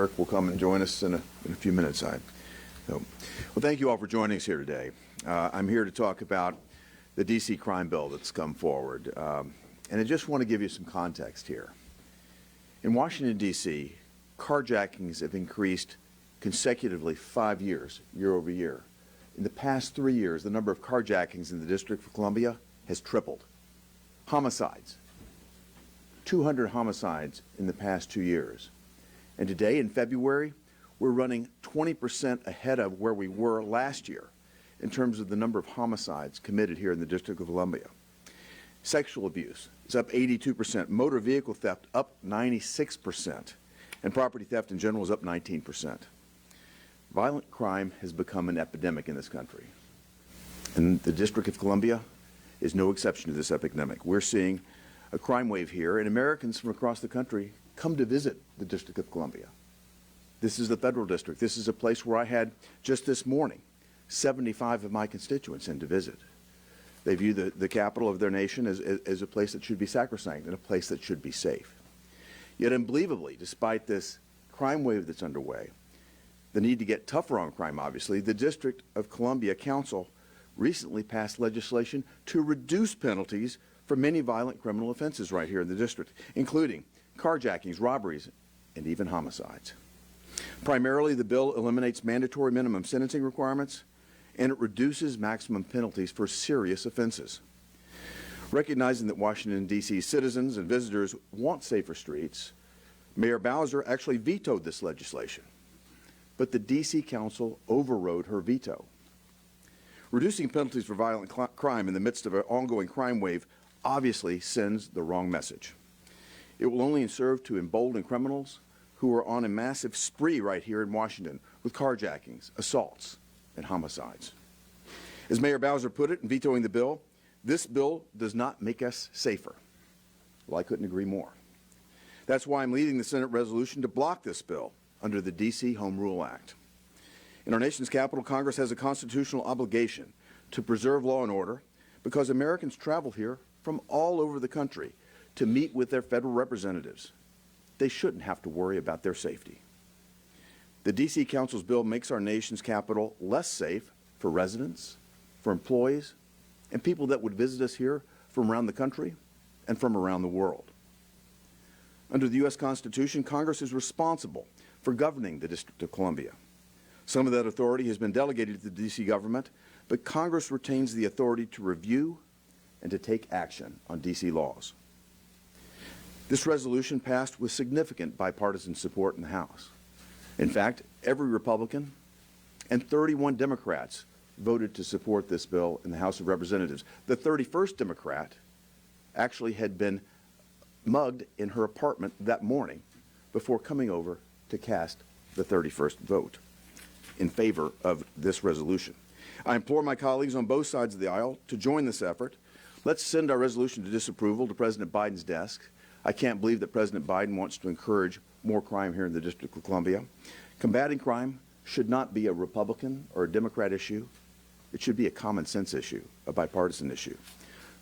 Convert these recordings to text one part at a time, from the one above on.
Eric will come and join us in a few minutes. Well, thank you all for joining us here today. I'm here to talk about the D.C. crime bill that's come forward. And I just want to give you some context here. In Washington, D.C., carjackings have increased consecutively 5 years, year over year. In the past 3 years, the number of carjackings in the District of Columbia has tripled. Homicides, 200 homicides in the past 2 years. And today, in February, we're running 20% ahead of where we were last year in terms of the number of homicides committed here in the District of Columbia. Sexual abuse is up 82%, motor vehicle theft up 96%, and property theft in general is up 19%. Violent crime has become an epidemic in this country, and the District of Columbia is no exception to this epidemic. We're seeing a crime wave here, and Americans from across the country come to visit the District of Columbia. This is the Federal District. This is a place where I had, just this morning, 75 of my constituents in to visit. They view the capital of their nation as a place that should be sacrosanct and a place that should be safe. Yet unbelievably, despite this crime wave that's underway, the need to get tougher on crime, obviously, the District of Columbia Council recently passed legislation to reduce penalties for many violent criminal offenses right here in the district, including carjackings, robberies, and even homicides. Primarily, the bill eliminates mandatory minimum sentencing requirements, and it reduces maximum penalties for serious offenses. Recognizing that Washington, D.C. citizens and visitors want safer streets, Mayor Bowser actually vetoed this legislation. But the D.C. Council overrode her veto. Reducing penalties for violent crime in the midst of an ongoing crime wave obviously sends the wrong message. It will only serve to embolden criminals who are on a massive spree right here in Washington with carjackings, assaults, and homicides. As Mayor Bowser put it in vetoing the bill, this bill does not make us safer. Well, I couldn't agree more. That's why I'm leading the Senate resolution to block this bill under the D.C. Home Rule Act. In our nation's capital, Congress has a constitutional obligation to preserve law and order because Americans travel here from all over the country to meet with their federal representatives. They shouldn't have to worry about their safety. The D.C. Council's bill makes our nation's capital less safe for residents, for employees, and people that would visit us here from around the country and from around the world. Under the U.S. Constitution, Congress is responsible for governing the District of Columbia. Some of that authority has been delegated to the D.C. government, but Congress retains the authority to review and to take action on D.C. laws. This resolution passed with significant bipartisan support in the House. In fact, every Republican and 31 Democrats voted to support this bill in the House of Representatives. The 31st Democrat actually had been mugged in her apartment that morning before coming over to cast the 31st vote in favor of this resolution. I implore my colleagues on both sides of the aisle to join this effort. Let's send our resolution to disapproval to President Biden's desk. I can't believe that President Biden wants to encourage more crime here in the District of Columbia. Combating crime should not be a Republican or a Democrat issue. It should be a common sense issue, a bipartisan issue.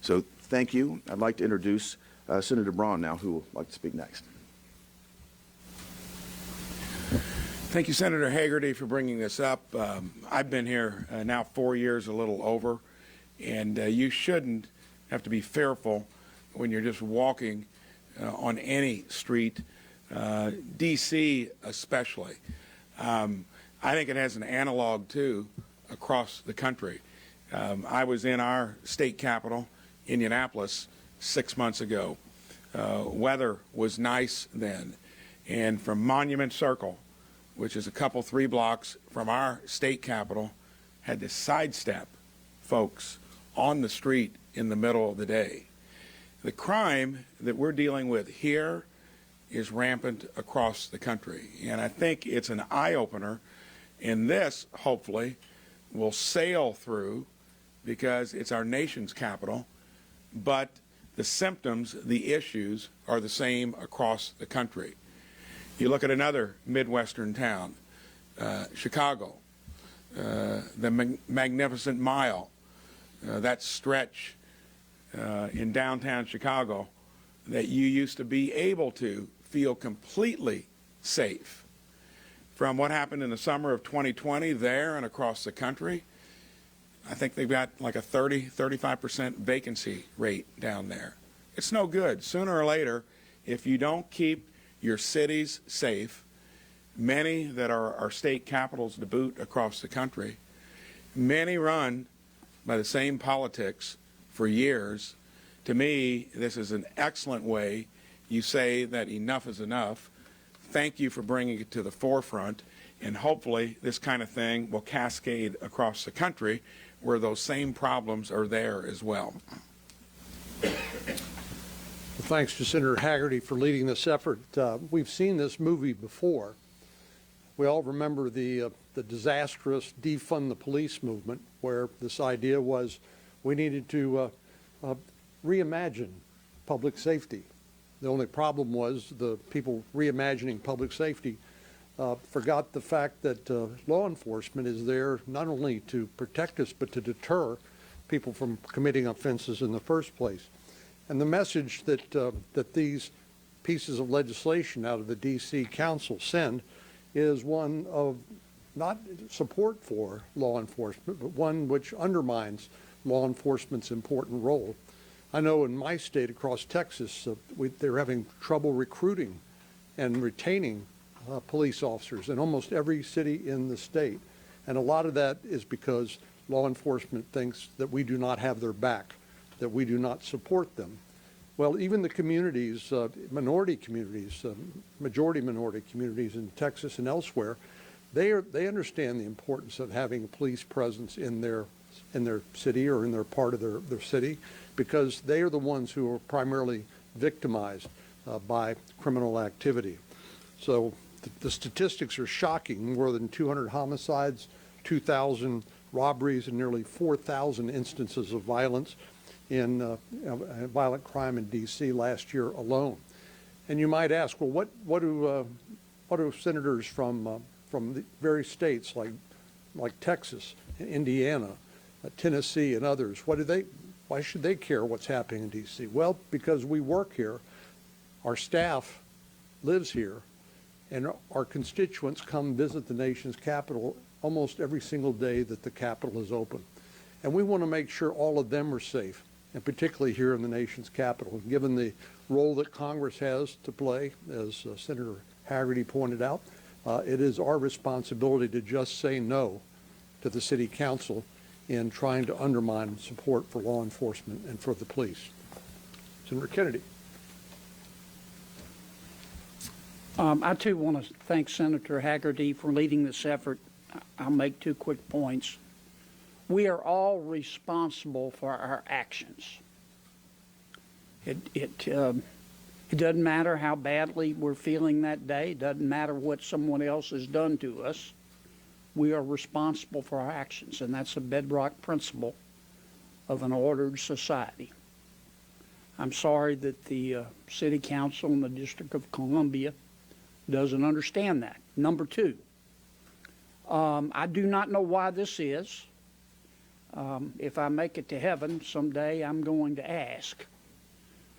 So thank you. I'd like to introduce Senator Braun now, who would like to speak next. Thank you, Senator Hagerty, for bringing this up. I've been here now 4 years, a little over, and you shouldn't have to be fearful when you're just walking on any street, D.C. especially. I think it has an analog, too, across the country. I was in our state capital, Indianapolis, 6 months ago. Weather was nice then, and from Monument Circle, which is a couple, 3 blocks from our state capital, had to sidestep folks on the street in the middle of the day. The crime that we're dealing with here is rampant across the country, and I think it's an eye-opener, and this, hopefully, will sail through because it's our nation's capital, but the symptoms, the issues, are the same across the country. You look at another Midwestern town, Chicago, the Magnificent Mile, that stretch in downtown Chicago that you used to be able to feel completely safe. from what happened in the summer of 2020 there and across the country. I think they've got like a 35% vacancy rate down there. It's no good. Sooner or later, if you don't keep your cities safe, many that are our state capitals to boot across the country, many run by the same politics for years. To me, this is an excellent way. You say that enough is enough. Thank you for bringing it to the forefront, and hopefully this kind of thing will cascade across the country where those same problems are there as well. Well, thanks to Senator Hagerty for leading this effort. We've seen this movie before. We all remember the disastrous defund the police movement, where this idea was we needed to reimagine public safety. The only problem was the people reimagining public safety forgot the fact that law enforcement is there not only to protect us, but to deter people from committing offenses in the first place. And the message that, that these pieces of legislation out of the D.C. Council send is one of not support for law enforcement, but one which undermines law enforcement's important role. I know in my state across Texas, they're having trouble recruiting and retaining police officers in almost every city in the state. And a lot of that is because law enforcement thinks that we do not have their back, that we do not support them. Well, even the communities, minority communities, majority minority communities in Texas and elsewhere, they understand the importance of having a police presence in their city or in their part of their city, because they are the ones who are primarily victimized by criminal activity. So the statistics are shocking. More than 200 homicides, 2,000 robberies, and nearly 4,000 instances of violence in violent crime in D.C. last year alone. And you might ask, well, what do senators from the various states like Texas, Indiana, Tennessee, and others, why should they care what's happening in D.C.? Well, because we work here, our staff lives here, and our constituents come visit the nation's capital almost every single day that the Capitol is open. And we want to make sure all of them are safe, and particularly here in the nation's capital. Given the role that Congress has to play, as Senator Hagerty pointed out, it is our responsibility to just say no to the City Council in trying to undermine support for law enforcement and for the police. Senator Kennedy. I too want to thank Senator Hagerty for leading this effort. I'll make 2 quick points. We are all responsible for our actions. It doesn't matter how badly we're feeling that day. It doesn't matter what someone else has done to us. We are responsible for our actions, and that's a bedrock principle of an ordered society. I'm sorry that the City Council in the District of Columbia doesn't understand that. Number 2, I do not know why this is. If I make it to heaven someday, I'm going to ask.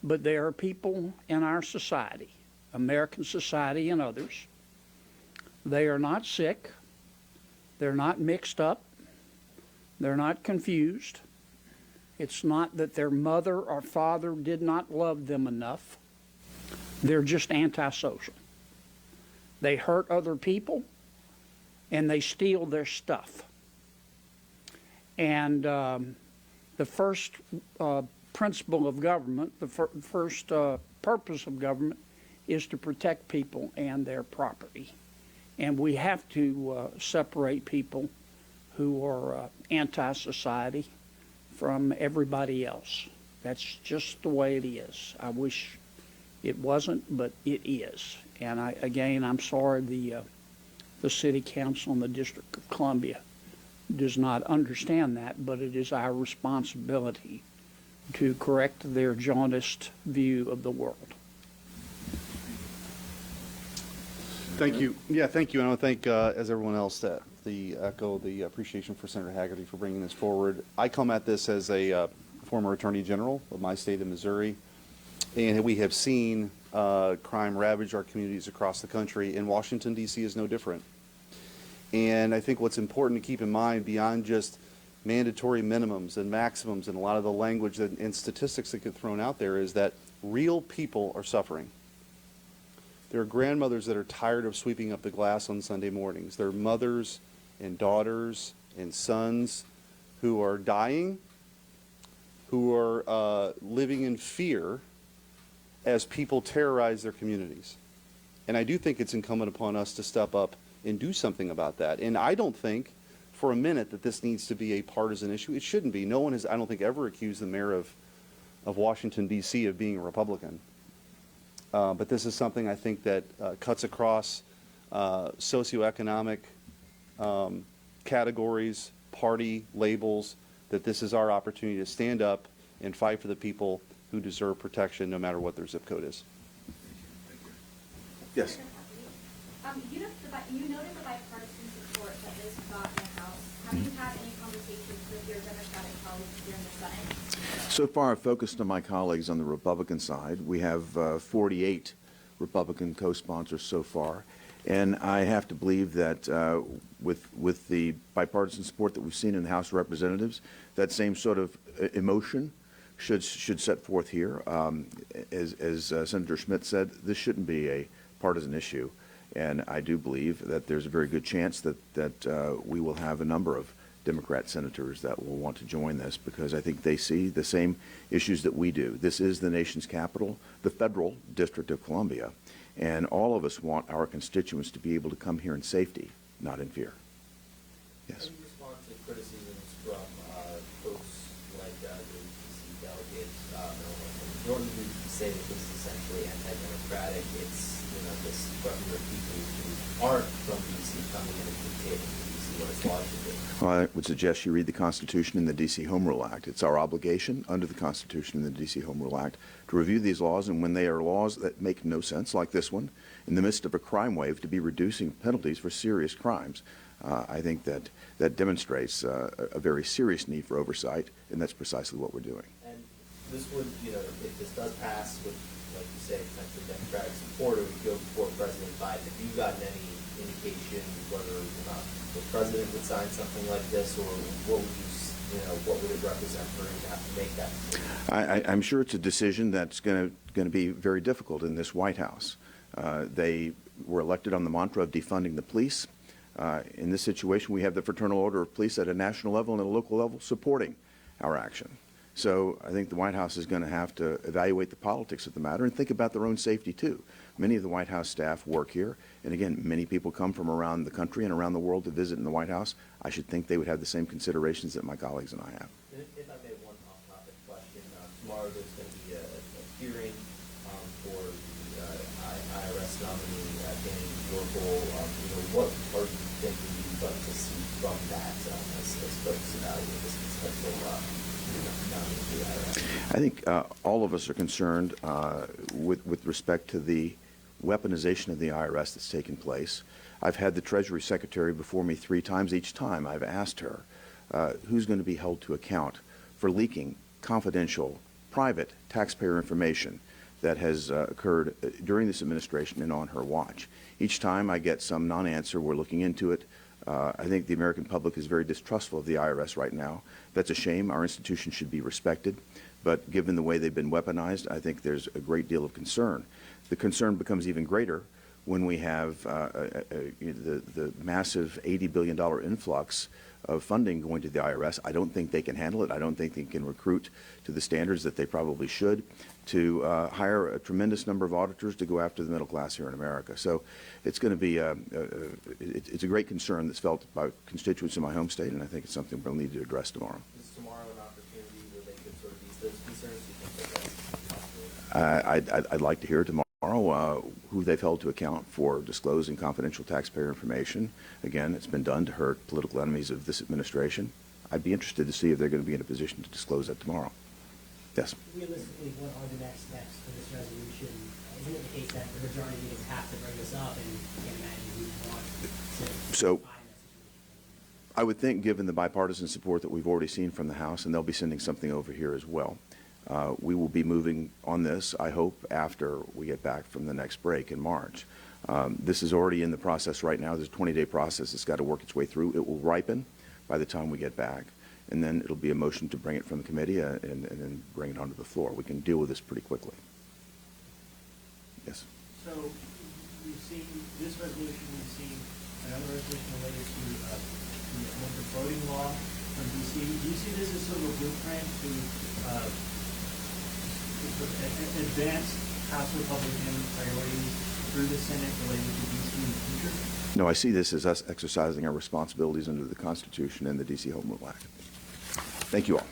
But there are people in our society, American society and others, they are not sick, they're not mixed up, they're not confused. It's not that their mother or father did not love them enough. They're just antisocial. They hurt other people, and they steal their stuff. And the first principle of government, the first purpose of government is to protect people and their property. And we have to separate people who are anti-society from everybody else. That's just the way it is. I wish it wasn't, but it is. And I'm sorry the City Council in the District of Columbia does not understand that, but it is our responsibility to correct their jaundiced view of the world. Thank you. Yeah, thank you. And I want to thank, as everyone else, echo the appreciation for Senator Hagerty for bringing this forward. I come at this as a former Attorney General of my state of Missouri, and we have seen crime ravage our communities across the country, and Washington, D.C. is no different. And I think what's important to keep in mind beyond just mandatory minimums and maximums and a lot of the language and statistics that get thrown out there is that real people are suffering. There are grandmothers that are tired of sweeping up the glass on Sunday mornings. There are mothers and daughters and sons who are dying, who are living in fear as people terrorize their communities. And I do think it's incumbent upon us to step up and do something about that. And I don't think for a minute that this needs to be a partisan issue. It shouldn't be. No one has, I don't think, ever accused the mayor of Washington, D.C. of being a Republican. But this is something I think that cuts across socioeconomic categories, party labels, that this is our opportunity to stand up and fight for the people who deserve protection no matter what their zip code is. Yes. You noted the bipartisan support that this got in the House. Have you had any conversations with your Democratic colleagues here in the Senate? So far, I've focused on my colleagues on the Republican side. We have 48 Republican co-sponsors so far. And I have to believe that with the bipartisan support that we've seen in the House of Representatives, that same sort of emotion should set forth here. As Senator Schmidt said, this shouldn't be a partisan issue. And I do believe that there's a very good chance that we will have a number of Democrat senators that will want to join this, because I think they see the same issues that we do. This is the nation's capital, the federal District of Columbia, and all of us want our constituents to be able to come here in safety, not in fear. Yes. How do you respond to criticisms from folks like the DC delegate Norton, who say that this is essentially anti-democratic? It's this button of people who aren't from DC coming in and dictating to DC what it's law should be. Well, I would suggest you read the Constitution and the D.C. Home Rule Act. It's our obligation under the Constitution and the D.C. Home Rule Act to review these laws, and when they are laws that make no sense, like this one, in the midst of a crime wave, to be reducing penalties for serious crimes. I think that demonstrates a very serious need for oversight, and that's precisely what we're doing. And this would, if this does pass with, like you say, potentially Democratic support, or we go before President Biden, have you gotten any indication whether or not the president would sign something like this, or what would what would it represent for him to have to make that decision? I'm sure it's a decision that's going to be very difficult in this White House. They were elected on the mantra of defunding the police. In this situation, we have the Fraternal Order of Police at a national level and at a local level supporting our action. So I think the White House is going to have to evaluate the politics of the matter and think about their own safety, too. Many of the White House staff work here, and again, many people come from around the country and around the world to visit in the White House. I should think they would have the same considerations that my colleagues and I have. If I may, one off-topic question. Tomorrow there's going to be a hearing for the IRS nominee, Danny Warhol. What are you thinking you'd like to see from that as folks evaluate this potential nominee to the IRS? I think all of us are concerned with respect to the weaponization of the IRS that's taken place. I've had the Treasury Secretary before me 3 times. Each time I've asked her who's going to be held to account for leaking confidential, private taxpayer information that has occurred during this administration and on her watch. Each time I get some non-answer. We're looking into it. I think the American public is very distrustful of the IRS right now. That's a shame. Our institution should be respected. But given the way they've been weaponized, I think there's a great deal of concern. The concern becomes even greater when we have the massive $80 billion influx of funding going to the IRS. I don't think they can handle it. I don't think they can recruit to the standards that they probably should to hire a tremendous number of auditors to go after the middle class here in America. So it's going to be it's a great concern that's felt by constituents in my home state, and I think it's something we'll need to address tomorrow. Is tomorrow an opportunity where they could sort of ease those concerns? Do you think that that's a possibility? I'd like to hear tomorrow who they've held to account for disclosing confidential taxpayer information. Again, it's been done to hurt political enemies of this administration. I'd be interested to see if they're going to be in a position to disclose that tomorrow. Yes. Realistically, what are the next steps for this resolution? Isn't it the case that the majority leaders have to bring this up, and you can't imagine who wants to So- find that situation? I would think, given the bipartisan support that we've already seen from the House, and they'll be sending something over here as well, we will be moving on this, I hope, after we get back from the next break in March. This is already in the process right now. There's a 20-day process. It's got to work its way through. It will ripen by the time we get back, and then it'll be a motion to bring it from the committee and then bring it onto the floor. We can deal with this pretty quickly. Yes. So we've seen this resolution, we've seen another resolution related to the electric voting law from DC. Do you see this as sort of a blueprint to advance House Republican priorities through the Senate related to DC in the future? No, I see this as us exercising our responsibilities under the Constitution and the D.C. Home Rule Act. Thank you all.